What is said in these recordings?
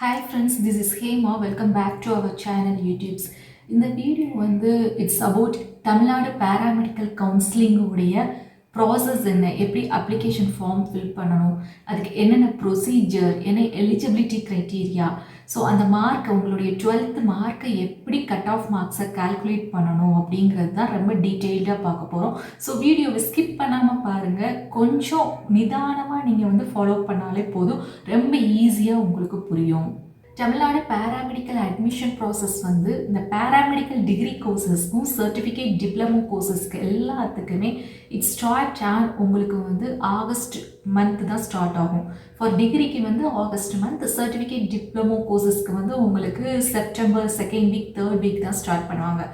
Hi friends, this is Hema. Welcome back to our channel YouTube's. இந்த video it's about Tamil Nadu paramedical counselling உடைய process என்ன, எப்படி application form fill பண்ணணும், அதுக்கு என்னென்ன ப்ரொசீஜர், என்ன எலிஜிபிலிட்டி க்ரைட்டீரியா, ஸோ அந்த மார்க் உங்களுடைய 12th மார்க்கை எப்படி கட் ஆஃப் மார்க்ஸை கால்குலேட் பண்ணணும் அப்படிங்கிறது தான் ரொம்ப டீட்டெயில்டாக பார்க்க போகிறோம். ஸோ வீடியோவை ஸ்கிப் பண்ணாமல் பாருங்கள். கொஞ்சம் நிதானமாக நீங்கள் ஃபாலோ பண்ணாலே போதும், ரொம்ப ஈஸியாக உங்களுக்கு புரியும். தமிழ்நாடு பேராமெடிக்கல் அட்மிஷன் ப்ராசஸ் இந்த பேராமெடிக்கல் டிகிரி கோர்சஸ்க்கும் சர்டிஃபிகேட் டிப்ளமோ கோர்சஸ்க்கு எல்லாத்துக்குமே ஸ்டார்ட் உங்களுக்கு ஆகஸ்ட் மந்த் தான் ஸ்டார்ட் ஆகும். ஃபார் டிகிரிக்கு ஆகஸ்ட் மந்த், சர்டிஃபிகேட் டிப்ளமோ கோர்சஸ்க்கு உங்களுக்கு September 2nd week 3rd week தான் ஸ்டார்ட் பண்ணுவாங்க.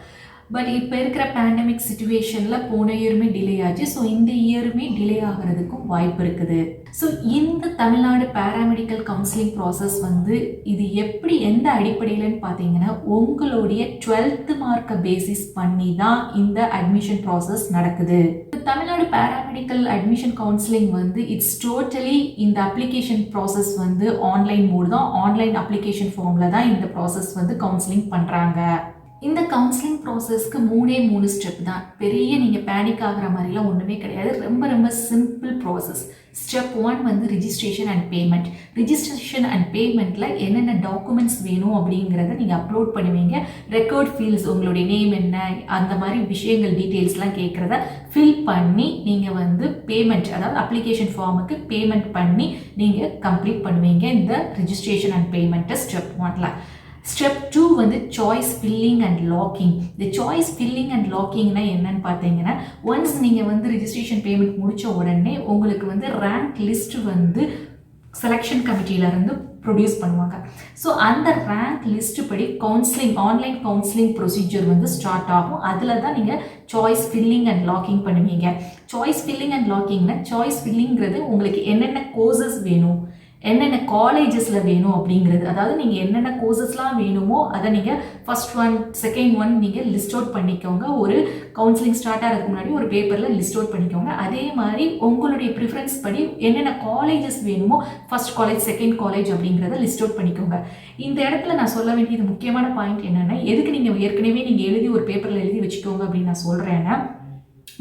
பட் இப்போ இருக்கிற பேண்டமிக் சுச்சுவேஷனில் போன இயருமே டிலே ஆச்சு. ஸோ இந்த இயருமே டிலே ஆகிறதுக்கும் வாய்ப்பு இருக்குது. ஸோ இந்த தமிழ்நாடு பேராமெடிக்கல் கவுன்சிலிங் ப்ராசஸ் இது எப்படி, எந்த அடிப்படையிலன்னு பார்த்தீங்கன்னா உங்களுடைய 12th மார்க்கை பேசிஸ் பண்ணி தான் இந்த அட்மிஷன் ப்ராசஸ் நடக்குது. Tamil Nadu paramedical admission counselling it's totally இந்த அப்ளிகேஷன் ப்ராசஸ் ஆன்லைன் மோட் தான். ஆன்லைன் அப்ளிகேஷன் ஃபார்மில் தான் இந்த ப்ராசஸ் கவுன்சிலிங் பண்ணுறாங்க. இந்த கவுன்சிலிங் ப்ராசஸ்க்கு 3 ஸ்டெப் தான். பெரிய நீங்கள் பேனிக் ஆகிற மாதிரிலாம் ஒன்றுமே கிடையாது. ரொம்ப ரொம்ப simple process. Step 1 registration and payment. Registration and பேமெண்ட்டில் என்னென்ன டாக்குமெண்ட்ஸ் வேணும் அப்படிங்கிறத நீங்கள் அப்லோட் பண்ணுவீங்க. ரெக்கார்ட் ஃபீல்ட்ஸ், உங்களுடைய நேம் என்ன, அந்த மாதிரி விஷயங்கள் டீட்டெயில்ஸ்லாம் கேட்குறத ஃபில் பண்ணி நீங்கள் பேமெண்ட், அதாவது அப்ளிகேஷன் ஃபார்முக்கு பேமெண்ட் பண்ணி நீங்கள் கம்ப்ளீட் பண்ணுவீங்க இந்த ரிஜிஸ்ட்ரேஷன் அண்ட் பேமெண்ட்டை ஸ்டெப் 1ல். Step 2 choice filling and locking. இந்த சாய்ஸ் ஃபில்லிங் அண்ட் லாக்கிங்னா என்னன்னு பார்த்தீங்கன்னா, ஒன்ஸ் நீங்கள் ரிஜிஸ்ட்ரேஷன் பேமெண்ட் முடித்த உடனே உங்களுக்கு ரேங்க் லிஸ்ட் செலெக்ஷன் கமிட்டியிலேருந்து ப்ரொடியூஸ் பண்ணுவாங்க. ஸோ அந்த ரேங்க் லிஸ்ட் படி counselling, online counselling procedure start ஆகும். அதில் தான் நீங்கள் சாய்ஸ் ஃபில்லிங் அண்ட் லாக்கிங் பண்ணுவீங்க. சாய்ஸ் ஃபில்லிங் அண்ட் லாக்கிங்னா, சாய்ஸ் ஃபில்லிங்கிறது உங்களுக்கு என்னென்ன கோர்சஸ் வேணும், என்னென்ன காலேஜஸில் வேணும் அப்படிங்கிறது. அதாவது நீங்கள் என்னென்ன கோர்சஸ்லாம் வேணுமோ அதை நீங்கள் ஃபர்ஸ்ட் 1, செகண்ட் 1 நீங்கள் லிஸ்ட் அவுட் பண்ணிக்கோங்க. ஒரு கவுன்சிலிங் ஸ்டார்ட் ஆகிறதுக்கு முன்னாடி ஒரு பேப்பரில் லிஸ்ட் அவுட் பண்ணிக்கோங்க. அதே மாதிரி உங்களுடைய ப்ரிஃபரன்ஸ் படி என்னென்ன காலேஜஸ் வேணுமோ, ஃபர்ஸ்ட் காலேஜ், செகண்ட் காலேஜ் அப்படிங்கிறத லிஸ்ட் அவுட் பண்ணிக்கோங்க. இந்த இடத்துல நான் சொல்ல வேண்டியது முக்கியமான பாயிண்ட் என்னென்னா, எதுக்கு நீங்கள் ஏற்கனவே நீங்கள் எழுதி ஒரு பேப்பரில் எழுதி வச்சுக்கோங்க அப்படின்னு நான் சொல்கிறேன்னா,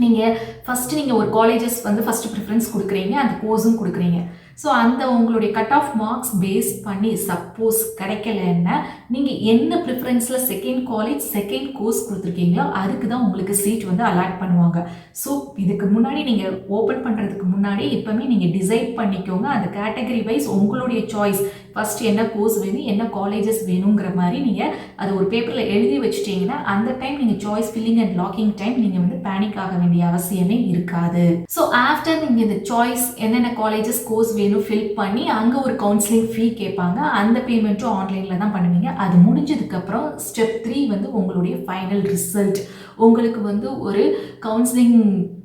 நீங்கள் ஃபஸ்ட்டு நீங்கள் ஒரு காலேஜஸ் ஃபஸ்ட்டு ப்ரிஃபரன்ஸ் கொடுக்குறீங்க, அந்த கோர்ஸும் கொடுக்குறீங்க. ஸோ அந்த உங்களுடைய கட் ஆஃப் மார்க்ஸ் பேஸ் பண்ணி சப்போஸ் கிடைக்கலன்னா நீங்கள் என்ன ப்ரிஃபரன்ஸில் செகண்ட் காலேஜ், செகண்ட் கோர்ஸ் கொடுத்துருக்கீங்களோ அதுக்கு தான் உங்களுக்கு சீட் அலாட் பண்ணுவாங்க. ஸோ இதுக்கு முன்னாடி நீங்கள் ஓப்பன் பண்ணுறதுக்கு முன்னாடி இப்போவுமே நீங்கள் டிசைட் பண்ணிக்கோங்க. அந்த கேட்டகரி வைஸ் உங்களுடைய சாய்ஸ், ஃபஸ்ட்டு என்ன கோர்ஸ் வேணும், என்ன காலேஜஸ் வேணுங்கிற மாதிரி நீங்கள் அது ஒரு பேப்பரில் எழுதி வச்சுட்டிங்கன்னா அந்த டைம் நீங்கள் choice filling and locking time நீங்கள் பேனிக் ஆக வேண்டிய அவசியமே இருக்காது. ஸோ ஆஃப்டர் நீங்கள் இந்த சாய்ஸ் என்னென்ன காலேஜஸ், கோர்ஸ் வேணும் ஃபில் பண்ணி அங்கே ஒரு கவுன்சிலிங் ஃபீ கேட்பாங்க. அந்த பேமெண்ட்டும் ஆன்லைனில் தான் பண்ணுவீங்க. அது முடிஞ்சதுக்கப்புறம் ஸ்டெப் 3 உங்களுடைய ஃபைனல் ரிசல்ட். உங்களுக்கு ஒரு கவுன்சிலிங்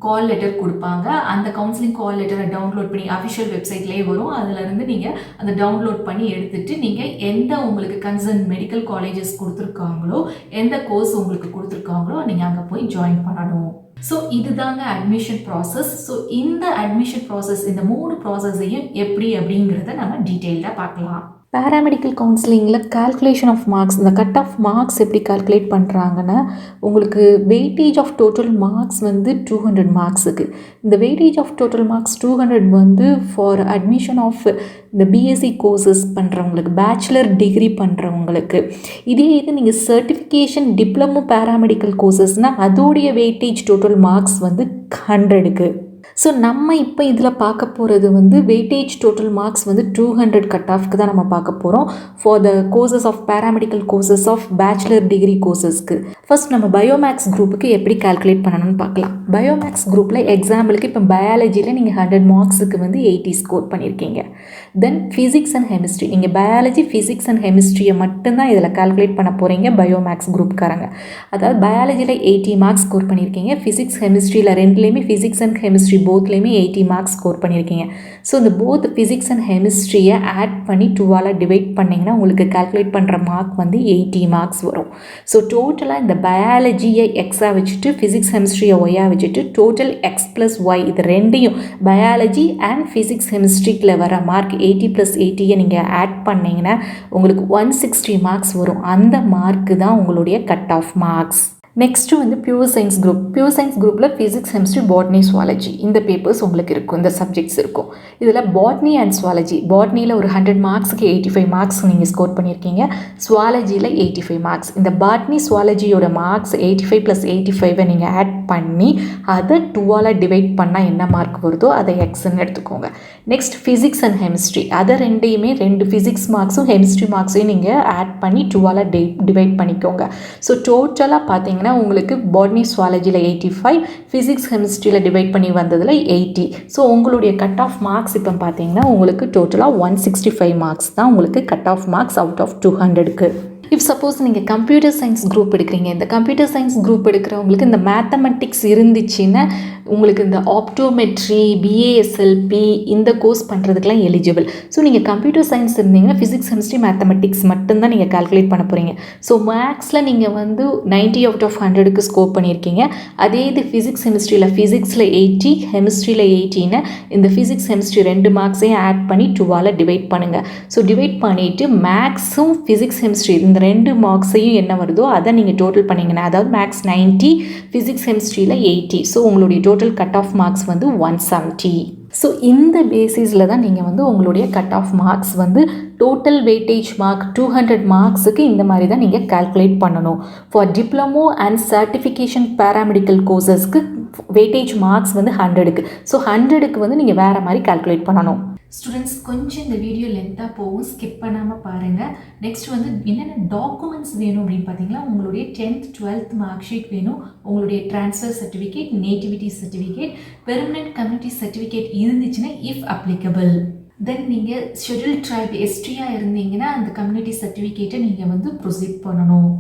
கால் லெட்டர் கொடுப்பாங்க. அந்த கவுன்சிலிங் கால் லெட்டரை டவுன்லோட் பண்ணி அஃபிஷியல் வெப்சைட்லேயே வரும். அதிலேருந்து நீங்கள் அதை டவுன்லோட் பண்ணி எடுத்துகிட்டு நீங்கள் எந்த உங்களுக்கு கன்சர்ன் மெடிக்கல் காலேஜஸ் கொடுத்துருக்காங்களோ, எந்த கோர்ஸ் உங்களுக்கு கொடுத்துருக்காங்களோ நீங்கள் அங்கே போய் ஜாயின் பண்ணணும். ஸோ இதுதாங்க அட்மிஷன் ப்ராசஸ். ஸோ இந்த அட்மிஷன் ப்ராசஸ், இந்த 3 ப்ராசஸையும் எப்படி அப்படிங்கிறத நம்ம டீட்டெயிலாக பார்க்கலாம். பேராமெடிக்கல் கவுன்சிலிங்கில் கால்குலேஷன் ஆஃப் மார்க்ஸ், இந்த கட் ஆஃப் மார்க்ஸ் எப்படி கால்குலேட் பண்ணுறாங்கன்னா, உங்களுக்கு வெயிட்டேஜ் ஆஃப் டோட்டல் மார்க்ஸ் 200 மார்க்ஸுக்கு. இந்த weightage of total marks 200 for admission of இந்த பிஎஸ்சி கோர்சஸ் பண்ணுறவங்களுக்கு, பேச்சுலர் டிகிரி பண்ணுறவங்களுக்கு. இதே இது நீங்கள் சர்டிஃபிகேஷன் டிப்ளமோ பேராமெடிக்கல் கோர்சஸ்னால் அதோடைய வெயிட்டேஜ் டோட்டல் மார்க்ஸ் 100க்கு. ஸோ நம்ம இப்போ இதில் பார்க்க போகிறது வெயிட்டேஜ் டோட்டல் மார்க்ஸ் 200 கட் ஆஃப்க்கு தான் நம்ம பார்க்க போகிறோம் for the courses of paramedical courses of bachelor degree கோர்சஸ்க்கு. ஃபர்ஸ்ட் நம்ம பயோமேக்ஸ் குரூப்புக்கு எப்படி கால்குலேட் பண்ணணும்னு பார்க்கலாம். பயோமேக்ஸ் குரூப்பில் எக்ஸாம்பிளுக்கு இப்போ பயாலஜியில் நீங்கள் 100 மார்க்ஸுக்கு 80 ஸ்கோர் பண்ணியிருக்கீங்க. தென் ஃபிசிக்ஸ் அண்ட் கெமிஸ்ட்ரி, நீங்கள் பயாலஜி, ஃபிசிக்ஸ் அண்ட் கெமிஸ்ட்ரியை மட்டும்தான் இதில் கால்குலேட் பண்ண போகிறீங்க பயோமேக்ஸ் குரூப்காரங்க. அதாவது பயாலஜியில் 80 மார்க்ஸ் ஸ்கோர் பண்ணியிருக்கீங்க, ஃபிசிக்ஸ் கெமிஸ்ட்ரியில் ரெண்டுலேயுமே ஃபிசிக்ஸ் அண்ட் கெமிஸ்ட்ரி போத்லேயுமே 80 மார்க்ஸ் ஸ்கோர் பண்ணியிருக்கீங்க. ஸோ இந்த போத் ஃபிசிக்ஸ் அண்ட் கெமிஸ்ட்ரியை ஆட் பண்ணி 2ஆல் டிவைட் பண்ணிங்கன்னா உங்களுக்கு கால்குலேட் பண்ணுற மார்க் வந்து 80 மார்க்ஸ் வரும். ஸோ டோட்டலாக இந்த பயாலஜியை எக்ஸாக வச்சுட்டு ஃபிசிக்ஸ் கெமிஸ்ட்ரியை ஒய்யாக வச்சுட்டு டோட்டல் எக்ஸ் ப்ளஸ் ஒய் இது ரெண்டையும் பயாலஜி அண்ட் ஃபிசிக்ஸ் கெமிஸ்ட்ரிக்கில் வர மார்க் 80 + 80யை நீங்கள் ஆட் பண்ணிங்கன்னா உங்களுக்கு 160 மார்க்ஸ் வரும். அந்த மார்க்கு தான் உங்களுடைய கட் ஆஃப் மார்க்ஸ். நெக்ஸ்ட்டு வந்து pure science group. Pure science குரூப்பில் ஃபிசிக்ஸ் கெமிஸ்ட்ரி பாட்னி சுவாலஜி இந்த பேப்பர்ஸ் உங்களுக்கு இருக்கும், இந்த சப்ஜெக்ட்ஸ் இருக்கும். இதில் பாட்னி அண்ட் சுவாலஜி, பாட்னியில் ஒரு 100 மார்க்ஸுக்கு 85 மார்க்ஸ் நீங்கள் ஸ்கோர் பண்ணியிருக்கீங்க, சுவாலஜியில் 85 மார்க்ஸ். இந்த பாட்னி சுவாலஜியோட மார்க்ஸ் 85 + 85 நீங்கள் ஆட் பண்ணி அதை 2ஆல் டிவைட் பண்ணால் என்ன மார்க் வருதோ அதை எக்ஸ்ன்னு எடுத்துக்கோங்க. நெக்ஸ்ட் ஃபிசிக்ஸ் அண்ட் கெமிஸ்ட்ரி, அதை ரெண்டையுமே 2 ஃபிசிக்ஸ் மார்க்ஸும் கெமிஸ்ட்ரி மார்க்ஸையும் நீங்கள் ஆட் பண்ணி 2ஆல் டிவைட் பண்ணிக்கோங்க. ஸோ டோட்டலாக பார்த்தீங்கன்னா உங்களுக்கு பாட்னி சுவாலஜியில் 85, ஃபிசிக்ஸ் கெமிஸ்ட்ரியில் டிவைட் பண்ணி வந்ததில் 80. ஸோ உங்களுடைய கட் ஆஃப் மார்க்ஸ் இப்போ பார்த்தீங்கன்னா உங்களுக்கு டோட்டலாக 165 மார்க்ஸ் தான் உங்களுக்கு cut off marks out of 200க்கு. இஃப் சப்போஸ் நீங்கள் கம்ப்யூட்டர் சயின்ஸ் குரூப் எடுக்கிறீங்க, இந்த கம்ப்யூட்டர் சயின்ஸ் குரூப் எடுக்கிறவங்களுக்கு இந்த மேத்தமெட்டிக்ஸ் இருந்துச்சுன்னா உங்களுக்கு இந்த ஆப்டோமெட்ரி, பிஏஎஸ்எல்பி இந்த கோர்ஸ் பண்ணுறதுக்கெலாம் எலிஜிபிள். ஸோ நீங்கள் கம்ப்யூட்டர் சயின்ஸ் இருந்தீங்கன்னா ஃபிசிக்ஸ் கெமிஸ்ட்ரி மேத்தமெட்டிக்ஸ் மட்டும்தான் நீங்கள் கால்குலேட் பண்ண போகிறீங்க. ஸோ மேக்ஸில் நீங்கள் வந்து 90 அவுட் ஆஃப் 100க்கு ஸ்கோர் பண்ணியிருக்கீங்க. அதே இது ஃபிசிக்ஸ் ஃபிசிக்ஸில் 80, கெமிஸ்ட்ரியில் 80ன்னு இந்த ஃபிசிக்ஸ் கெமிஸ்ட்ரி 2 மார்க்ஸையும் ஆட் பண்ணி 2ஆல் டிவைட் பண்ணுங்கள். ஸோ டிவைட் பண்ணிவிட்டு மேக்ஸும் ஃபிசிக்ஸ் கெமிஸ்ட்ரி இந்த 2 மார்க்ஸையும் என்ன வருதோ அதை நீங்கள் டோட்டல் பண்ணிங்கன்னா, அதாவது மேக்ஸ் 90, ஃபிசிக்ஸ் கெமிஸ்ட்ரியில் 80. ஸோ உங்களுடைய டோட்டல் கட் ஆஃப் மார்க்ஸ் வந்து 170. ஸோ இந்த பேசிஸில் தான் நீங்கள் வந்து உங்களுடைய கட் ஆஃப் மார்க்ஸ் வந்து டோட்டல் வெயிட்டேஜ் மார்க் 200 மார்க்ஸுக்கு இந்த மாதிரி தான் நீங்கள் கால்குலேட் பண்ணணும். For diploma and certification paramedical கோர்சஸ்க்கு வெயிட்டேஜ் மார்க்ஸ் வந்து 100க்கு. ஸோ 100க்கு வந்து நீங்கள் வேறு மாதிரி கால்குலேட் பண்ணணும். ஸ்டூடெண்ட்ஸ் கொஞ்சம் இந்த வீடியோ லென்த்தாக போகும், ஸ்கிப் பண்ணாமல் பாருங்கள். நெக்ஸ்ட் வந்து என்னென்ன டாக்குமெண்ட்ஸ் வேணும் அப்படின்னு பார்த்தீங்கன்னா உங்களுடைய 10th 12th மார்க் ஷீட் வேணும், உங்களுடைய transfer certificate, nativity certificate, permanent community certificate இருந்துச்சுன்னா இஃப் அப்ளிகபிள். தென் நீங்கள் ஷெட்யூல்ட் ட்ரைப் எஸ்டியாக இருந்தீங்கன்னா அந்த கம்யூனிட்டி சர்டிஃபிகேட்டை நீங்கள் வந்து ப்ரொசீட் பண்ணணும்.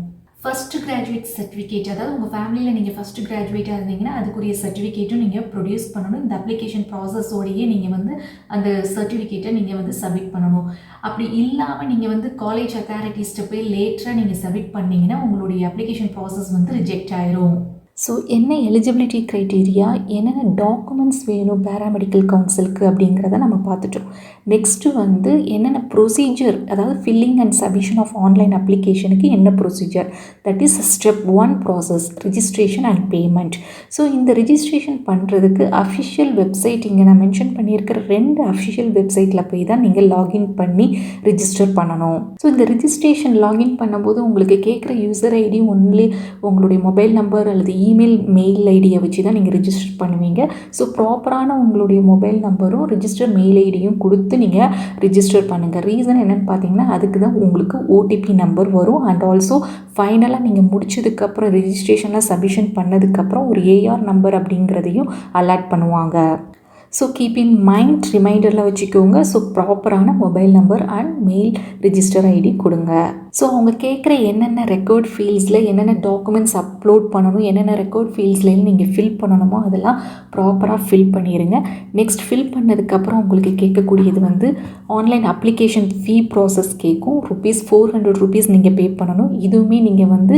ஃபஸ்ட்டு கிராஜுவேட் சர்டிஃபிகேட், அதாவது உங்கள் ஃபேமிலியில் நீங்கள் ஃபஸ்ட்டு கிராஜுவேட்டாக இருந்தீங்கன்னா அதுக்குரிய சர்டிஃபிகேட்டும் நீங்கள் ப்ரொடியூஸ் பண்ணணும். இந்த அப்ளிகேஷன் ப்ராசஸோடையே நீங்கள் வந்து அந்த சர்டிஃபிகேட்டை நீங்கள் வந்து சப்மிட் பண்ணணும். அப்படி இல்லாமல் நீங்கள் வந்து காலேஜ் அத்தாரிட்டிஸ்ட்டை போய் லேட்டராக நீங்கள் சப்மிட் பண்ணிங்கன்னா உங்களுடைய அப்ளிகேஷன் ப்ராசஸ் வந்து ரிஜெக்ட் ஆயிரும். ஸோ என்ன எலிஜிபிலிட்டி க்ரைட்டீரியா, என்னென்ன டாக்குமெண்ட்ஸ் வேணும் பேராமெடிக்கல் கவுன்சிலுக்கு அப்படிங்கிறத நம்ம பார்த்துட்டோம். நெக்ஸ்ட்டு வந்து என்னென்ன ப்ரொசீஜர், அதாவது filling and submission of online அப்ளிகேஷனுக்கு என்ன procedure, that is step 1 process registration and payment. So இந்த ரிஜிஸ்ட்ரேஷன் பண்ணுறதுக்கு அஃபிஷியல் வெப்சைட் இங்கே நான் மென்ஷன் பண்ணியிருக்கிற 2 அஃபிஷியல் வெப்சைட்டில் போய் தான் நீங்கள் லாகின் பண்ணி ரிஜிஸ்டர் பண்ணணும். ஸோ இந்த ரிஜிஸ்ட்ரேஷன் லாகின் பண்ணும்போது உங்களுக்கு கேட்குற யூசர் ஐடி ஒன்லி உங்களுடைய மொபைல் நம்பர் அல்லது மெயில் ஐடியை வச்சு தான் நீங்கள் ரிஜிஸ்டர் பண்ணுவீங்க. ஸோ ப்ராப்பரான உங்களுடைய மொபைல் நம்பரும் ரிஜிஸ்டர் மெயில் ஐடியும் கொடுத்து நீங்கள் ரிஜிஸ்டர் பண்ணுங்கள். ரீசன் என்னென்னு பார்த்தீங்கன்னா அதுக்கு தான் உங்களுக்கு ஓடிபி நம்பர் வரும். அண்ட் ஆல்சோ ஃபைனலாக நீங்கள் முடிச்சதுக்கப்புறம் ரிஜிஸ்ட்ரேஷனில் சப்மிஷன் பண்ணதுக்கப்புறம் ஒரு ஏஆர் நம்பர் அப்படிங்கிறதையும் அலாட் பண்ணுவாங்க. ஸோ கீப் இன் மைண்ட், ரிமைண்டரில் வச்சுக்கோங்க. ஸோ ப்ராப்பரான mobile number and mail register ID கொடுங்க. ஸோ அவங்க கேட்குற என்னென்ன ரெக்கார்ட் ஃபீல்ட்ஸில் என்னென்ன டாக்குமெண்ட்ஸ் அப்லோட் பண்ணணும், என்னென்ன ரெக்கார்ட் ஃபீல்ட்ஸ்லேயும் நீங்கள் ஃபில் பண்ணணுமோ அதெல்லாம் ப்ராப்பராக ஃபில் பண்ணிடுங்க. நெக்ஸ்ட் ஃபில் பண்ணதுக்கப்புறம் உங்களுக்கு கேட்கக்கூடியது வந்து ஆன்லைன் அப்ளிகேஷன் ஃபீ ப்ராசஸ் கேட்கும். ₹400 நீங்கள் பே பண்ணணும். இதுவுமே நீங்கள் வந்து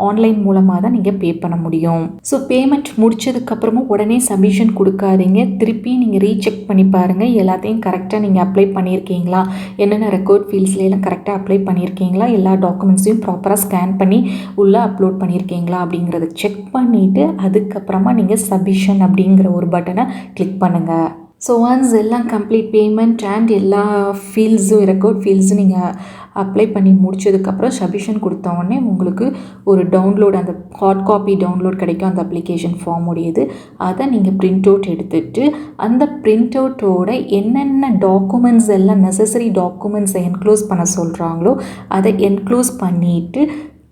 ஆன்லைன் மூலமாக தான் நீங்கள் பே பண்ண முடியும். ஸோ பேமெண்ட் முடிச்சதுக்கப்புறமும் உடனே சப்மிஷன் கொடுக்காதீங்க. திருப்பி நீங்கள் ரீசெக் பண்ணி பாருங்கள், எல்லாத்தையும் கரெக்டாக நீங்கள் அப்ளை பண்ணியிருக்கீங்களா, என்னென்ன ரெக்கார்ட் ஃபீல்ட்ஸ்லாம் கரெக்டாக அப்ளை பண்ணியிருக்கீங்களா, எல்லா டாக்குமெண்ட்ஸையும் ப்ராப்பராக ஸ்கேன் பண்ணி உள்ளே அப்லோட் பண்ணியிருக்கீங்களா அப்படிங்கிறத செக் பண்ணிவிட்டு அதுக்கப்புறமா நீங்கள் சப்மிஷன் அப்படிங்கிற ஒரு பட்டனை கிளிக் பண்ணுங்கள். ஸோ ஒன்ஸ் எல்லாம் கம்ப்ளீட் பேமெண்ட் அண்ட் எல்லா ஃபீல்ட்ஸும் ரெக்கார்ட் ஃபீல்ட்ஸும் நீங்கள் அப்ளை பண்ணி முடிச்சதுக்கப்புறம் சப்மிஷன் கொடுத்த உடனே உங்களுக்கு ஒரு டவுன்லோட், அந்த ஹார்ட் காப்பி டவுன்லோட் கிடைக்கும் அந்த அப்ளிகேஷன் ஃபார்ம் உடையது. அதை நீங்கள் பிரிண்ட் அவுட் எடுத்துகிட்டு அந்த பிரிண்ட் அவுட்டோட என்னென்ன டாக்குமெண்ட்ஸ் எல்லாம் நெசசரி டாக்குமெண்ட்ஸை என்க்ளோஸ் பண்ண சொல்கிறாங்களோ அதை என்க்ளோஸ் பண்ணிவிட்டு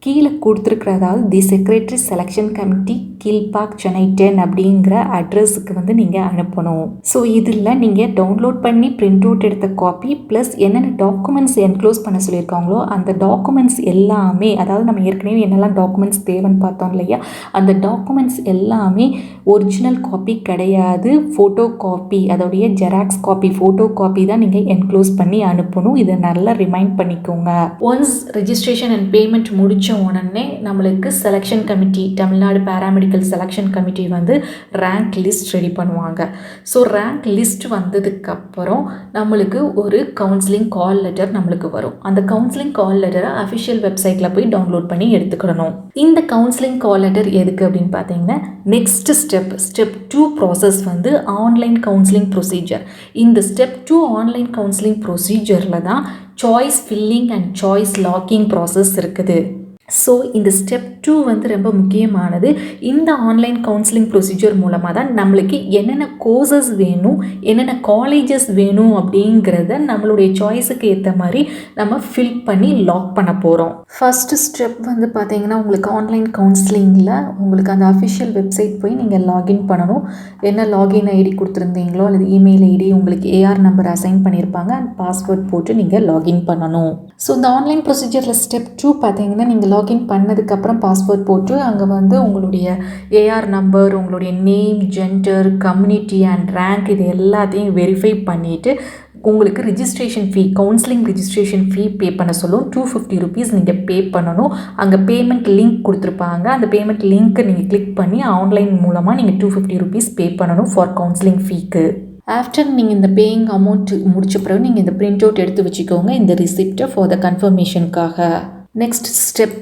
கீழே கொடுத்துருக்குற அதாவது தி secretary selection committee Kilpauk Chennai 10 அப்படிங்கிற அட்ரஸுக்கு வந்து நீங்கள் அனுப்பணும். ஸோ இதில் நீங்கள் டவுன்லோட் பண்ணி பிரிண்ட் அவுட் எடுத்த காப்பி ப்ளஸ் என்னென்ன டாக்குமெண்ட்ஸ் என்க்ளோஸ் பண்ண சொல்லியிருக்காங்களோ அந்த டாக்குமெண்ட்ஸ் எல்லாமே, அதாவது நம்ம ஏற்கனவே என்னெல்லாம் டாக்குமெண்ட்ஸ் தேவைன்னு பார்த்தோம் இல்லையா, அந்த டாக்குமெண்ட்ஸ் எல்லாமே ஒரிஜினல் காப்பி கிடையாது, ஃபோட்டோ காப்பி, அதோடைய ஜெராக்ஸ் காப்பி, ஃபோட்டோ காப்பி தான் நீங்கள் என்க்ளோஸ் பண்ணி அனுப்பணும். இதை நல்லா ரிமைண்ட் பண்ணிக்கோங்க. ஒன்ஸ் ரெஜிஸ்ட்ரேஷன் அண்ட் பேமெண்ட் முடிச்ச உடனே நம்மளுக்கு selection committee, Tamil Nadu paramedical selection committee வந்து ரேங்க் லிஸ்ட் ரெடி பண்ணுவாங்க. ஸோ ரேங்க் லிஸ்ட் வந்ததுக்கப்புறம் நம்மளுக்கு ஒரு கவுன்சிலிங் கால் லெட்டர் நம்மளுக்கு வரும். அந்த கவுன்சிலிங் கால் லெட்டரை அஃபிஷியல் வெப்சைட்டில் போய் டவுன்லோட் பண்ணி எடுத்துக்கிடணும். இந்த கவுன்சிலிங் கால் லெட்டர் எதுக்கு அப்படின்னு பார்த்தீங்கன்னா, நெக்ஸ்ட் ஸ்டெப் 2 ப்ராசஸ் வந்து ஆன்லைன் கவுன்சிலிங் ப்ரொசீஜர். இந்த ஸ்டெப் 2 ஆன்லைன் கவுன்சிலிங் ப்ரொசீஜரில் தான் choice filling and choice locking process இருக்குது. ஸோ இந்த ஸ்டெப் 2 வந்து ரொம்ப முக்கியமானது. இந்த ஆன்லைன் கவுன்சிலிங் ப்ரொசீஜர் மூலமாக தான் நம்மளுக்கு என்னென்ன கோர்சஸ் வேணும், என்னென்ன காலேஜஸ் வேணும் அப்படிங்கிறத நம்மளுடைய சாய்ஸுக்கு ஏற்ற மாதிரி நம்ம ஃபில் பண்ணி லாக் பண்ண போகிறோம். ஃபஸ்ட்டு ஸ்டெப் வந்து பார்த்தீங்கன்னா, உங்களுக்கு ஆன்லைன் கவுன்சிலிங்கில் உங்களுக்கு அந்த அஃபிஷியல் வெப்சைட் போய் நீங்கள் லாகின் பண்ணணும். என்ன லாகின் ஐடி கொடுத்துருந்தீங்களோ அல்லது இமெயில் ஐடி, உங்களுக்கு ஏஆர் நம்பர் அசைன் பண்ணியிருப்பாங்க, அண்ட் பாஸ்வேர்ட் போட்டு நீங்கள் லாகின் பண்ணணும். ஸோ இந்த ஆன்லைன் ப்ரொசீஜரில் ஸ்டெப் 2 பார்த்தீங்கன்னா, நீங்கள் லாகின் பண்ணதுக்கப்புறம் பாஸ்வேர்ட் போட்டு அங்கே வந்து உங்களுடைய ஏஆர் நம்பர், உங்களுடைய name, gender, community and rank இது எல்லாத்தையும் வெரிஃபை பண்ணிவிட்டு உங்களுக்கு registration fee, counselling registration fee pay பண்ண சொல்லும். 250 ருபீஸ் நீங்கள் பே பண்ணணும். அங்கே பேமெண்ட் லிங்க் கொடுத்துருப்பாங்க. அந்த பேமெண்ட் லிங்க்கை நீங்கள் கிளிக் பண்ணி ஆன்லைன் மூலமாக நீங்கள் 250 ருபீஸ் பே பண்ணணும் ஃபார் கவுன்சிலிங் ஃபீக்கு. ஆஃப்டர் நீங்கள் இந்த பேயிங் அமௌண்ட் முடிச்ச பிறகு நீங்கள் இந்த பிரிண்ட் அவுட் எடுத்து வச்சுக்கோங்க, இந்த ரிசிப்டை ஃபார் த கன்ஃபர்மேஷனுக்காக. நெக்ஸ்ட் ஸ்டெப்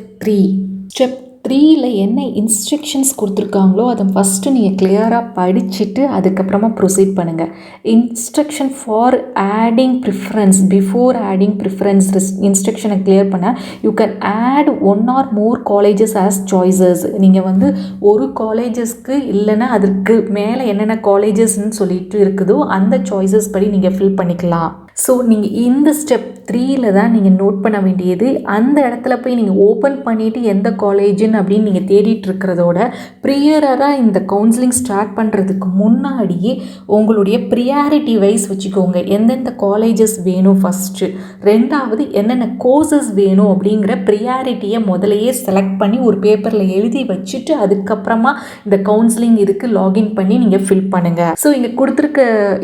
3ல என்ன இன்ஸ்ட்ரக்ஷன்ஸ் கொடுத்துருக்காங்களோ அதை ஃபஸ்ட்டு நீங்கள் கிளியராக படிச்சுட்டு அதுக்கப்புறமா ப்ரொசீட் பண்ணுங்கள். Instruction for adding preference, before adding preference இன்ஸ்ட்ரக்ஷனை கிளியர் பண்ண you can add 1 or more colleges as choices. நீங்கள் வந்து ஒரு காலேஜஸ்க்கு இல்லைன்னா அதற்கு மேலே என்னென்ன காலேஜஸ்ன்னு சொல்லிட்டு இருக்குதோ அந்த சாய்ஸஸ் படி நீங்கள் ஃபில் பண்ணிக்கலாம். ஸோ நீங்கள் இந்த ஸ்டெப் 3ல தான் நீங்கள் நோட் பண்ண வேண்டியது. அந்த இடத்துல போய் நீங்கள் ஓப்பன் பண்ணிவிட்டு எந்த காலேஜுன்னு அப்படின்னு நீங்கள் தேடிட்டு இருக்கிறதோட ப்ரியராக இந்த கவுன்சிலிங் ஸ்டார்ட் பண்ணுறதுக்கு முன்னாடியே உங்களுடைய ப்ரியாரிட்டி வைஸ் வச்சுக்கோங்க. எந்தெந்த காலேஜஸ் வேணும் ஃபஸ்ட்டு, ரெண்டாவது என்னென்ன கோர்சஸ் வேணும் அப்படிங்கிற ப்ரியாரிட்டியை முதலையே செலக்ட் பண்ணி ஒரு பேப்பரில் எழுதி வச்சுட்டு அதுக்கப்புறமா இந்த கவுன்சிலிங் இதுக்கு லாகின் பண்ணி நீங்கள் ஃபில் பண்ணுங்கள். ஸோ இங்கே கொடுத்துருக்க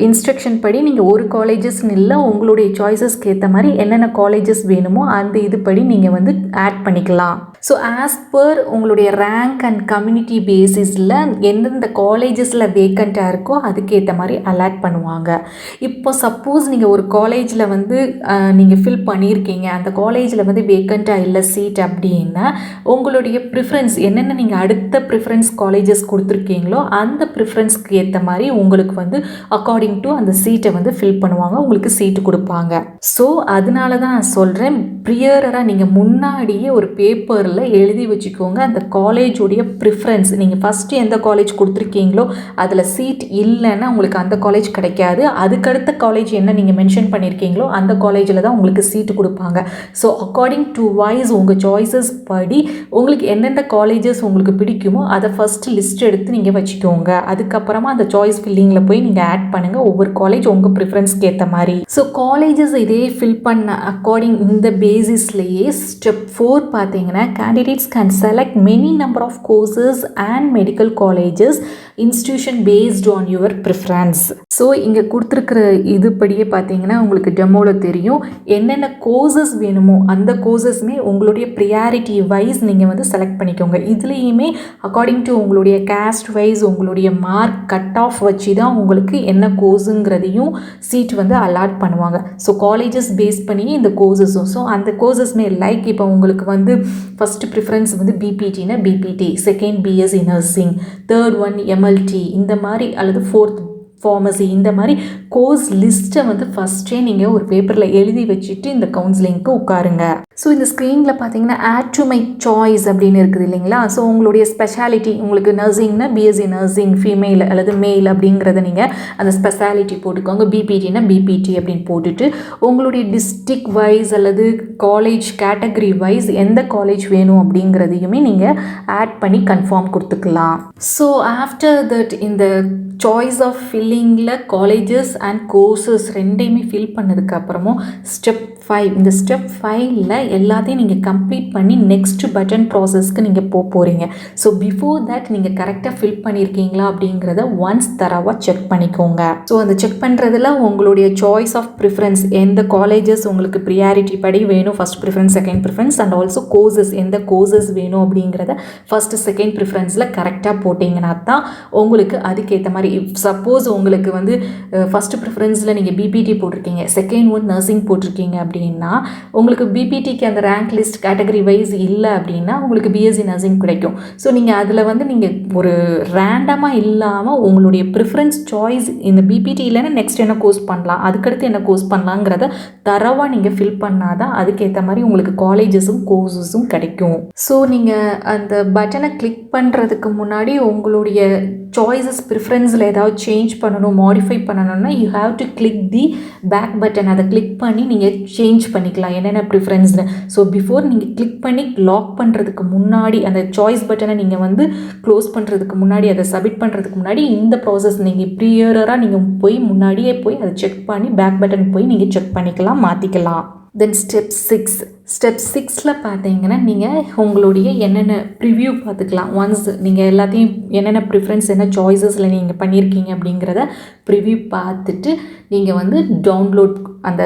இன்ஸ்ட்ரக்ஷன் படி நீங்கள் ஒரு காலேஜஸ்ன்னு இல்லை, உங்களுடைய சாய்ஸஸ்க்கு ஏற்ற மாதிரி என்னென்ன காலேஜஸ் வேணுமோ அந்த இதுபடி நீங்கள் வந்து ஆட் பண்ணிக்கலாம். ஸோ ஆஸ் பர் உங்களுடைய ரேங்க் அண்ட் கம்யூனிட்டி பேசிஸில் எந்தெந்த காலேஜஸில் வேக்கண்ட்டாக இருக்கோ அதுக்கேற்ற மாதிரி அலாட் பண்ணுவாங்க. இப்போ சப்போஸ் நீங்கள் ஒரு காலேஜில் வந்து நீங்கள் ஃபில் பண்ணியிருக்கீங்க, அந்த காலேஜில் வந்து வேக்கண்ட்டாக இல்லை சீட் அப்படின்னா உங்களுடைய ப்ரிஃபரன்ஸ் என்னென்ன நீங்கள் அடுத்த ப்ரிஃபரன்ஸ் காலேஜஸ் கொடுத்துருக்கீங்களோ அந்த ப்ரிஃபரன்ஸ்க்கு ஏற்ற மாதிரி உங்களுக்கு வந்து அக்கார்டிங் டு அந்த சீட்டை வந்து ஃபில் பண்ணுவாங்க, உங்களுக்கு சீட்டு கொடுப்பாங்க. ஸோ அதனால தான் நான் சொல்கிறேன், ப்ரியராக நீங்கள் முன்னாடியே ஒரு பேப்பரில் எழுதி வச்சுக்கோங்க அந்த காலேஜோடைய ப்ரிஃபரன்ஸ். நீங்கள் ஃபஸ்ட்டு எந்த காலேஜ் கொடுத்துருக்கீங்களோ அதில் சீட் இல்லைன்னா உங்களுக்கு அந்த காலேஜ் கிடைக்காது. அதுக்கடுத்த காலேஜ் என்ன நீங்கள் மென்ஷன் பண்ணியிருக்கீங்களோ அந்த காலேஜில் தான் உங்களுக்கு சீட்டு கொடுப்பாங்க. ஸோ அக்கார்டிங் டு வைஸ் உங்கள் சாய்ஸஸ் படி உங்களுக்கு எந்தெந்த காலேஜஸ் உங்களுக்கு பிடிக்குமோ அதை ஃபஸ்ட்டு லிஸ்ட் எடுத்து நீங்கள் வச்சுக்கோங்க. அதுக்கப்புறமா அந்த சாய்ஸ் ஃபில்லிங்கில் போய் நீங்கள் ஆட் பண்ணுங்கள் ஒவ்வொரு காலேஜ் உங்கள் ப்ரிஃபரன்ஸ்க்கு ஏற்ற மாதிரி. ஸோ காலேஜஸ் இதே ஃபில் பண்ண அக்கார்டிங் இந்த பேசிஸ்லேயே ஸ்டெப் 4 பார்த்தீங்கன்னா, candidates can select many number of courses and medical colleges institution based on your preference. So இங்கே கொடுத்துருக்கிற இதுபடியே பார்த்தீங்கன்னா உங்களுக்கு டெமோவில் தெரியும் என்னென்ன கோர்சஸ் வேணுமோ அந்த கோர்சஸ்மே உங்களுடைய ப்ரியாரிட்டி வைஸ் நீங்கள் வந்து செலக்ட் பண்ணிக்கோங்க. இதுலேயுமே அக்கார்டிங் டு உங்களுடைய கேஸ்ட் வைஸ் உங்களுடைய மார்க் கட் ஆஃப் வச்சு தான் உங்களுக்கு என்ன கோர்ஸுங்கிறதையும் சீட் வந்து அலாட் பண்ணுவாங்க. ஸோ காலேஜஸ் பேஸ் பண்ணி இந்த கோர்சஸும், ஸோ அந்த கோர்சஸ்மே லைக் இப்போ உங்களுக்கு வந்து ஃபஸ்ட்டு ப்ரிஃபரன்ஸ் வந்து பிபிடினா BPT, second BSc nursing, third one MLT இந்த மாதிரி, அல்லது ஃபோர்த் ஃபார்மசி, இந்த மாதிரி கோர்ஸ் லிஸ்ட்டை வந்து ஃபஸ்ட்டே நீங்கள் ஒரு பேப்பரில் எழுதி வச்சுட்டு இந்த கவுன்சிலிங்க்கு உட்காருங்க. ஸோ இந்த ஸ்க்ரீனில் பார்த்தீங்கன்னா ஆட் டு மை சாய்ஸ் அப்படின்னு இருக்குது இல்லைங்களா. ஸோ உங்களுடைய ஸ்பெஷாலிட்டி, உங்களுக்கு நர்சிங்னா பிஎஸ்சி நர்சிங் ஃபீமேல் அல்லது மேல் அப்படிங்கிறத நீங்கள் அந்த ஸ்பெஷாலிட்டி போட்டுக்கோங்க. பிபிடினா பிபிடி அப்படின்னு போட்டுட்டு உங்களுடைய டிஸ்ட்ரிக்ட் வைஸ் அல்லது காலேஜ் கேட்டகரி வைஸ் எந்த காலேஜ் வேணும் அப்படிங்கிறதையுமே நீங்கள் ஆட் பண்ணி கன்ஃபார்ம் கொடுத்துக்கலாம். ஸோ ஆஃப்டர் தட் இந்த சாய்ஸ் ஆஃப் ஃபில்லிங்கில் காலேஜஸ் அண்ட் கோர்சஸ் ரெண்டையுமே ஃபில் பண்ணதுக்கப்புறமும் ஸ்டெப் 5, இந்த ஸ்டெப் 5ல் எல்லாத்தையும் நீங்கள் கம்ப்ளீட் பண்ணி நெக்ஸ்ட் பட்டன் ப்ராசஸ்க்கு நீங்கள் போகிறீங்க. ஸோ பிஃபோர் தட் நீங்கள் கரெக்டாக ஃபில் பண்ணியிருக்கீங்களா அப்படிங்கிறத ஒன்ஸ் தரவாக செக் பண்ணிக்கோங்க. ஸோ அந்த செக் பண்ணுறதுல உங்களுடைய சாய்ஸ் ஆஃப் ப்ரிஃபரன்ஸ், எந்த காலேஜஸ் உங்களுக்கு ப்ரியாரிட்டி படி வேணும், first preference second preference and also courses, எந்த கோர்சஸ் வேணும் அப்படிங்கிறத ஃபஸ்ட்டு செகண்ட் ப்ரிஃபரன்ஸில் கரெக்டாக போட்டிங்கன்னா தான் உங்களுக்கு அதுக்கேற்ற மாதிரி. சப்போஸ் உங்களுக்கு வந்து ஃபஸ்ட்டு ப்ரிஃபரன்ஸில் நீங்கள் பிபிடி போட்டிருக்கீங்க, செகண்ட் ஒன் நர்சிங் போட்டிருக்கீங்க அப்படின்னா உங்களுக்கு பிபிடிக்கு அந்த ரேங்க் லிஸ்ட் கேட்டகரி வைஸ் இல்லை அப்படின்னா உங்களுக்கு பிஎஸ்சி நர்சிங் கிடைக்கும். ஸோ நீங்கள் அதில் வந்து நீங்கள் ஒரு ரேண்டமாக இல்லாமல் உங்களுடைய ப்ரிஃபரன்ஸ் சாய்ஸ் இந்த பிபிடி இல்லைன்னா நெக்ஸ்ட் என்ன கோர்ஸ் பண்ணலாம், அதுக்கடுத்து என்ன கோர்ஸ் பண்ணலாங்கிறத தரவாக நீங்கள் ஃபில் பண்ணால் தான் அதுக்கேற்ற மாதிரி உங்களுக்கு காலேஜஸும் கோர்ஸஸும் கிடைக்கும். ஸோ நீங்கள் அந்த பட்டனை கிளிக் பண்ணுறதுக்கு முன்னாடி உங்களுடைய சாய்ஸஸ் ப்ரிஃபரன்ஸில் ஏதாவது சேஞ்ச் பண்ணணும், மாடிஃபை பண்ணணும்னா you have to click the back button. அதை கிளிக் பண்ணி நீங்கள் சேஞ்ச் பண்ணிக்கலாம் என்னென்ன ப்ரிஃபரன்ஸ்னு. ஸோ பிஃபோர் நீங்கள் கிளிக் பண்ணி லாக் பண்ணுறதுக்கு முன்னாடி, அந்த சாய்ஸ் பட்டனை நீங்கள் வந்து க்ளோஸ் பண்ணுறதுக்கு முன்னாடி, அதை சப்மிட் பண்ணுறதுக்கு முன்னாடி இந்த ப்ராசஸ் நீங்கள் ப்ரியராக நீங்கள் போய் முன்னாடியே போய் அதை செக் பண்ணி பேக் பட்டன் போய் நீங்கள் செக் பண்ணிக்கலாம், மாற்றிக்கலாம். தென் ஸ்டெப் 6ல் பார்த்தீங்கன்னா நீங்கள் உங்களுடைய என்னென்ன ப்ரிவ்யூ பார்த்துக்கலாம். ஒன்ஸ் நீங்கள் எல்லாத்தையும் என்னென்ன ப்ரிஃபரன்ஸ் என்ன சாய்ஸஸில் நீங்கள் பண்ணியிருக்கீங்க அப்படிங்கிறத ப்ரிவ்யூ பார்த்துட்டு நீங்கள் வந்து டவுன்லோட், அந்த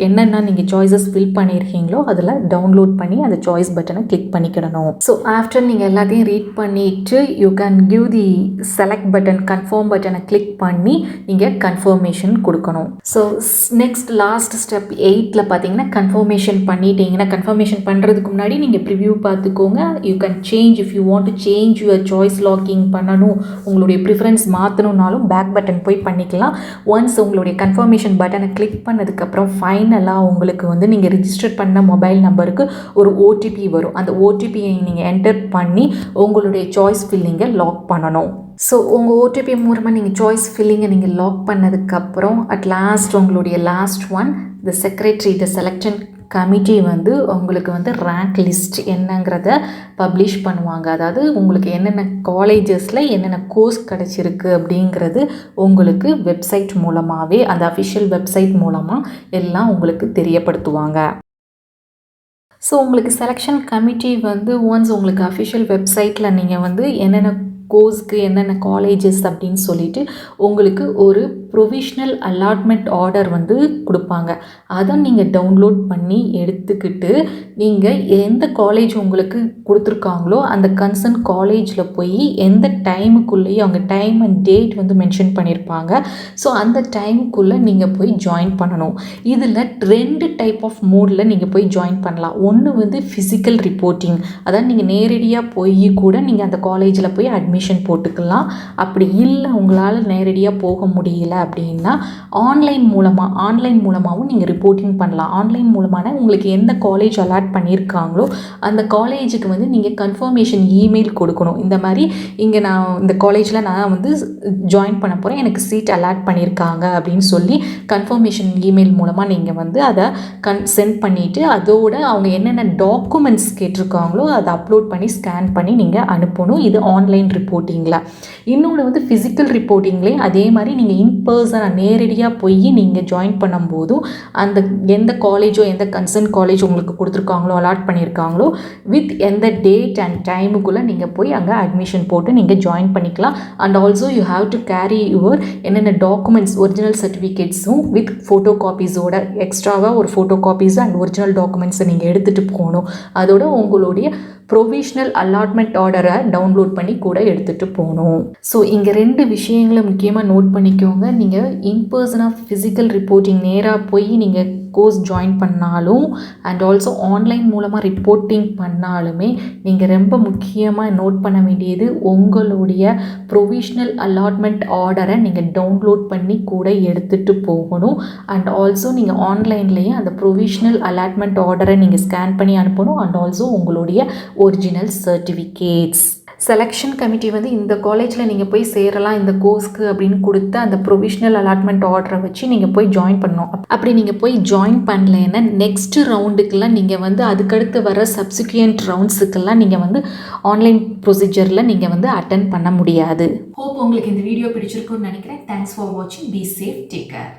என்னென்ன நீங்கள் சாய்ஸஸ் ஃபில் பண்ணியிருக்கீங்களோ அதில் டவுன்லோட் பண்ணி அந்த சாய்ஸ் பட்டனை கிளிக் பண்ணிக்கிடணும். ஸோ ஆஃப்டர் நீங்கள் எல்லாத்தையும் ரீட் பண்ணிவிட்டு you can give the select button, confirm பட்டனை கிளிக் பண்ணி நீங்கள் கன்ஃபர்மேஷன் கொடுக்கணும். ஸோ நெக்ஸ்ட் லாஸ்ட் ஸ்டெப் 8ல் பார்த்தீங்கன்னா கன்ஃபர்மேஷன் பண்ணிட்டீங்க. கன்ஃபர்மேஷன் பண்ணுறதுக்கு முன்னாடி நீங்கள் ப்ரிவ்யூ பார்த்துக்கோங்க. You can change if you want to change your choice locking பண்ணணும், உங்களுடைய ப்ரிஃபரன்ஸ் மாற்றணுன்னாலும் பேக் பட்டன் போய் பண்ணிக்கலாம். ஒன்ஸ் உங்களுடைய கன்ஃபர்மேஷன் பட்டனை கிளிக் பண்ணதுக்கப்புறம் ஃபைனலாக உங்களுக்கு வந்து நீங்கள் ரிஜிஸ்டர் பண்ண மொபைல் நம்பருக்கு ஒரு ஓடிபி வரும். அந்த ஓடிபியை நீங்கள் என்டர் பண்ணி உங்களுடைய சாய்ஸ் ஃபில்லிங்கை லாக் பண்ணணும். ஸோ உங்கள் ஓடிபி மூலமாக நீங்கள் சாய்ஸ் ஃபில்லிங்கை நீங்கள் லாக் பண்ணதுக்கப்புறம் அட் லாஸ்ட் உங்களுடைய last one the secretary, the selection committee வந்து உங்களுக்கு வந்து ரேங்க் லிஸ்ட் என்னங்கிறத பப்ளிஷ் பண்ணுவாங்க. அதாவது உங்களுக்கு என்னென்ன காலேஜஸில் என்னென்ன கோர்ஸ் கிடச்சிருக்கு அப்படிங்கிறது உங்களுக்கு வெப்சைட் மூலமாகவே, அந்த அஃபிஷியல் வெப்சைட் மூலமாக எல்லாம் உங்களுக்கு தெரியப்படுத்துவாங்க. ஸோ உங்களுக்கு செலெக்ஷன் கமிட்டி வந்து ஒன்ஸ் உங்களுக்கு அஃபிஷியல் வெப்சைட்டில் நீங்கள் வந்து என்னென்ன கோர்ஸ்க்கு என்னென்ன காலேஜஸ் அப்படின்னு சொல்லிட்டு உங்களுக்கு ஒரு ப்ரொவிஷ்னல் அலாட்மெண்ட் ஆர்டர் வந்து கொடுப்பாங்க. அதை நீங்கள் டவுன்லோட் பண்ணி எடுத்துக்கிட்டு நீங்கள் எந்த காலேஜ் உங்களுக்கு கொடுத்துருக்காங்களோ அந்த கன்சர்ன் காலேஜில் போய் எந்த டைமுக்குள்ளேயே, அவங்க டைம் அண்ட் டேட் வந்து மென்ஷன் பண்ணியிருப்பாங்க. ஸோ அந்த டைமுக்குள்ளே நீங்கள் போய் ஜாயின் பண்ணணும். இதில் 2 டைப் ஆஃப் மோடில் நீங்கள் போய் ஜாயின் பண்ணலாம். ஒன்று வந்து ஃபிசிக்கல் ரிப்போர்ட்டிங், அதாவது நீங்கள் நேரடியாக போய் கூட நீங்கள் அந்த காலேஜில் போய் அட்மிஷன் போட்டுக்கலாம். அப்படி இல்லை உங்களால் நேரடியாக போக முடியல அப்படின்னா ஆன்லைன் மூலமாகவும் நீங்கள் ரிப்போர்ட்டிங் பண்ணலாம். ஆன்லைன் மூலமான உங்களுக்கு எந்த காலேஜ் அலாட் பண்ணியிருக்காங்களோ அந்த காலேஜுக்கு வந்து நீங்கள் கன்ஃபர்மேஷன் இமெயில் கொடுக்கணும். இந்த மாதிரி இங்கே நான் இந்த காலேஜில் நான் வந்து ஜாயின் பண்ண போகிறேன், எனக்கு சீட் அலாட் பண்ணியிருக்காங்க அப்படின்னு சொல்லி கன்ஃபர்மேஷன் இமெயில் மூலமாக நீங்கள் வந்து அதை சென்ட் பண்ணிவிட்டு அதோட அவங்க என்னென்ன டாக்குமெண்ட்ஸ் கேட்டிருக்காங்களோ அதை அப்லோட் பண்ணி ஸ்கேன் பண்ணி நீங்கள் அனுப்பணும். இது ஆன்லைன் ரிப்போர்ட்டிங்கில். இன்னொன்று வந்து ஃபிசிக்கல் ரிப்போர்ட்டிங்லேயே அதே மாதிரி நீங்கள் இன்பர்சனாக நேரடியாக போய் நீங்கள் ஜாயின் பண்ணும்போதும் அந்த எந்த காலேஜோ எந்த கன்சர்ன் காலேஜ் உங்களுக்கு கொடுத்துருக்காங்களோ அலாட் பண்ணியிருக்காங்களோ வித் எந்த டேட் அண்ட் டைமுக்குள்ளே நீங்கள் போய் அங்கே அட்மிஷன் போட்டு நீங்கள் ஜாயின் பண்ணிக்கலாம். And also you have to carry your என்னென்ன டாக்குமெண்ட்ஸ், ஒரிஜினல் சர்டிஃபிகேட்ஸும் வித் ஃபோட்டோ காப்பீஸோட, எக்ஸ்ட்ராவாக ஒரு ஃபோட்டோ காப்பீஸ் அண்ட் ஒரிஜினல் டாக்குமெண்ட்ஸை நீங்கள் எடுத்துகிட்டு போகணும். அதோட உங்களுடைய ப்ரொவிஷ்னல் அலாட்மெண்ட் ஆர்டரை டவுன்லோட் பண்ணி கூட எடுத்துகிட்டு போகணும். ஸோ இங்கே 2 விஷயங்களை முக்கியமாக நோட் பண்ணிக்கோங்க. நீங்கள் இன்பர்சனாக ஃபிசிக்கல் ரிப்போர்ட்டிங் நேராக போய் நீங்கள் கோர்ஸ் ஜாயின் பண்ணாலும் அண்ட் ஆல்சோ ஆன்லைன் மூலமாக ரிப்போர்ட்டிங் பண்ணாலுமே நீங்கள் ரொம்ப முக்கியமாக நோட் பண்ண வேண்டியது உங்களுடைய ப்ரொவிஷ்னல் அலாட்மெண்ட் ஆர்டரை நீங்கள் டவுன்லோட் பண்ணி கூட எடுத்துகிட்டு போகணும். அண்ட் ஆல்சோ நீங்கள் ஆன்லைன்லேயே அந்த ப்ரொவிஷ்னல் அலாட்மெண்ட் ஆர்டரை நீங்கள் ஸ்கேன் பண்ணி அனுப்பணும். அண்ட் ஆல்சோ உங்களுடைய ஒரிஜினல் சர்டிஃபிகேட்ஸ். செலெக்ஷன் கமிட்டி வந்து இந்த காலேஜில் நீங்கள் போய் சேரலாம் இந்த கோர்ஸ்க்கு அப்படின்னு கொடுத்து அந்த ப்ரொவிஷ்னல் அலாட்மெண்ட் ஆர்டரை வச்சு நீங்கள் போய் ஜாயின் பண்ணணும். அப்படி நீங்கள் போய் ஜாயின் பண்ணலைன்னா நெக்ஸ்ட் ரவுண்டுக்கெல்லாம் நீங்கள் வந்து அதுக்கடுத்து வர சப்சிக்வெண்ட் ரவுண்ட்ஸுக்கெல்லாம் நீங்கள் வந்து ஆன்லைன் ப்ரொசீஜரில் நீங்கள் வந்து அட்டென்ட் பண்ண முடியாது. ஹோப் உங்களுக்கு இந்த வீடியோ பிடிச்சிருக்குன்னு நினைக்கிறேன். தேங்க்ஸ் ஃபார் வாட்சிங். Be safe. Take care.